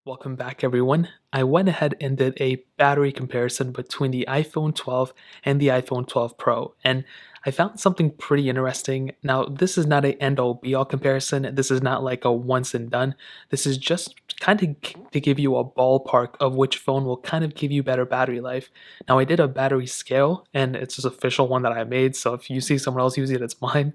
Welcome back, everyone. I went ahead and did a battery comparison between the iPhone 12 and the iPhone 12 Pro, and I found something pretty interesting. Now, this is not a end-all be-all comparison. This is not like a once and done. This is just kind of to give you a ballpark of which phone will kind of give you better battery life. Now, I did a battery scale, and it's an official one that I made, so if you see someone else use it, it's mine.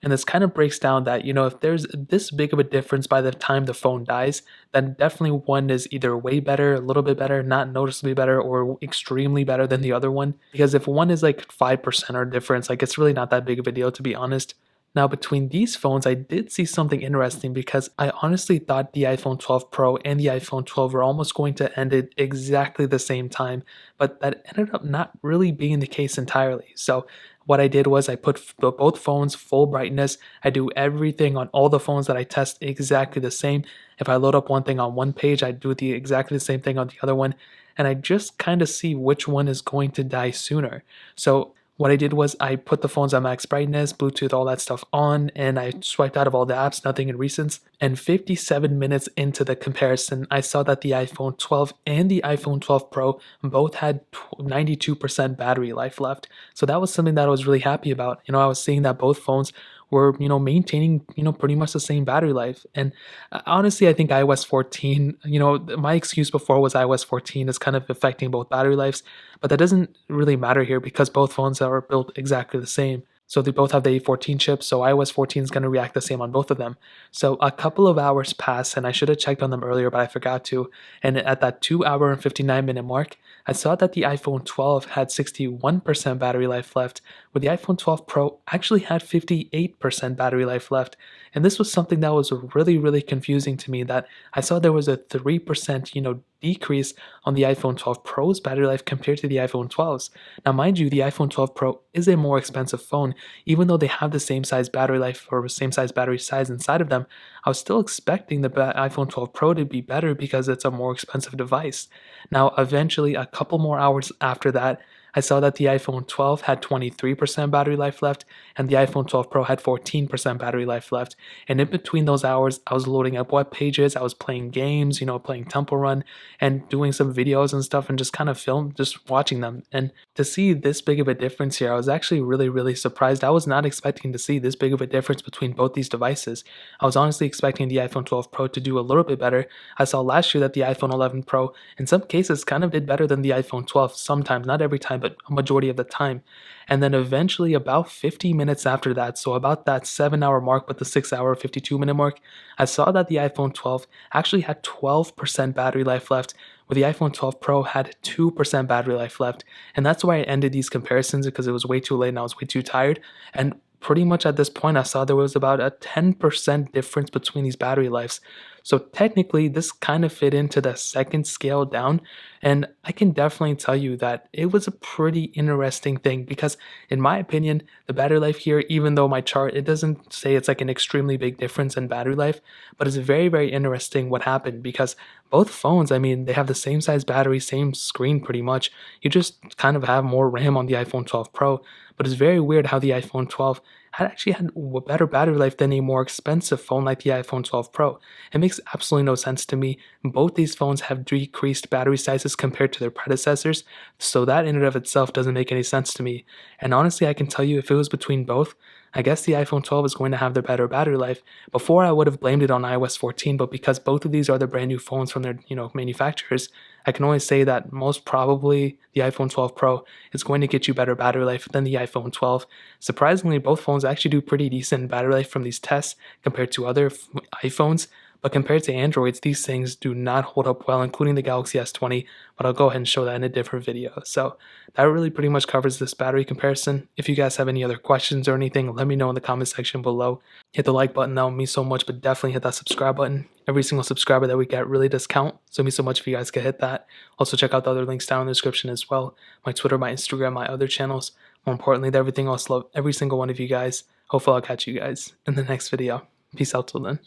And this kind of breaks down that, if there's this big of a difference by the time the phone dies, then definitely one is either way better, a little bit better, not noticeably better, or extremely better than the other one. Because if one is like 5% or difference, like it's really not that big of a deal, to be honest. Now, between these phones, I did see something interesting because I honestly thought the iPhone 12 Pro and the iPhone 12 were almost going to end at exactly the same time, but that ended up not really being the case entirely. So, what I did was I put both phones full brightness. I do everything on all the phones that I test exactly the same. If I load up one thing on one page, I do exactly the same thing on the other one, and I just kind of see which one is going to die sooner. So what I did was I put the phones on max brightness, Bluetooth, all that stuff on, and I swiped out of all the apps, nothing in recents. And 57 minutes into the comparison, I saw that the iPhone 12 and the iPhone 12 Pro both had 92% battery life left. So that was something that I was really happy about. I was seeing that both phones were, maintaining, pretty much the same battery life. And honestly, I think iOS 14, my excuse before was iOS 14 is kind of affecting both battery lives, but that doesn't really matter here because both phones are built exactly the same. So they both have the A14 chip, so iOS 14 is going to react the same on both of them. So a couple of hours pass, and I should have checked on them earlier, but I forgot to. And at that 2 hour and 59 minute mark, I saw that the iPhone 12 had 61% battery life left, where the iPhone 12 Pro actually had 58% battery life left. And this was something that was really, really confusing to me, that I saw there was a 3%, decrease on the iPhone 12 Pro's battery life compared to the iPhone 12's. Now, mind you, the iPhone 12 Pro is a more expensive phone, even though they have the same size battery life or same size battery size inside of them. I was still expecting the iPhone 12 Pro to be better because it's a more expensive device. Now, eventually, a couple more hours after that, I saw that the iPhone 12 had 23% battery life left and the iPhone 12 Pro had 14% battery life left. And in between those hours, I was loading up web pages, I was playing games, playing Temple Run and doing some videos and stuff and just kind of just watching them. And to see this big of a difference here, I was actually really, really surprised. I was not expecting to see this big of a difference between both these devices. I was honestly expecting the iPhone 12 Pro to do a little bit better. I saw last year that the iPhone 11 Pro, in some cases, kind of did better than the iPhone 12, sometimes, not every time, but a majority of the time. And then eventually, about 50 minutes after that, so about that 7 hour mark, but the 6 hour, 52 minute mark, I saw that the iPhone 12 actually had 12% battery life left, where the iPhone 12 Pro had 2% battery life left. And that's why I ended these comparisons, because it was way too late and I was way too tired. And pretty much at this point, I saw there was about a 10% difference between these battery lives. So technically, this kind of fit into the second scale down. And I can definitely tell you that it was a pretty interesting thing because, in my opinion, the battery life here, even though my chart, it doesn't say it's like an extremely big difference in battery life, but it's very, very interesting what happened because both phones, I mean, they have the same size battery, same screen pretty much. You just kind of have more RAM on the iPhone 12 Pro, but it's very weird how the iPhone 12 had a better battery life than a more expensive phone like the iPhone 12 Pro. It makes absolutely no sense to me. Both these phones have decreased battery sizes compared to their predecessors, so that in and of itself doesn't make any sense to me. And honestly, I can tell you if it was between both, I guess the iPhone 12 is going to have the better battery life. Before I would have blamed it on iOS 14, but because both of these are the brand new phones from their, manufacturers, I can only say that most probably the iPhone 12 Pro is going to get you better battery life than the iPhone 12. Surprisingly, both phones actually do pretty decent battery life from these tests compared to other iPhones. But compared to Androids, these things do not hold up well, including the Galaxy S20, but I'll go ahead and show that in a different video. So that really pretty much covers this battery comparison. If you guys have any other questions or anything, let me know in the comment section below. Hit the like button, that would mean so much, but definitely hit that subscribe button. Every single subscriber that we get really does count, so it means so much if you guys could hit that. Also check out the other links down in the description as well. My Twitter, my Instagram, my other channels. More importantly than everything else, love every single one of you guys. Hopefully I'll catch you guys in the next video. Peace out till then.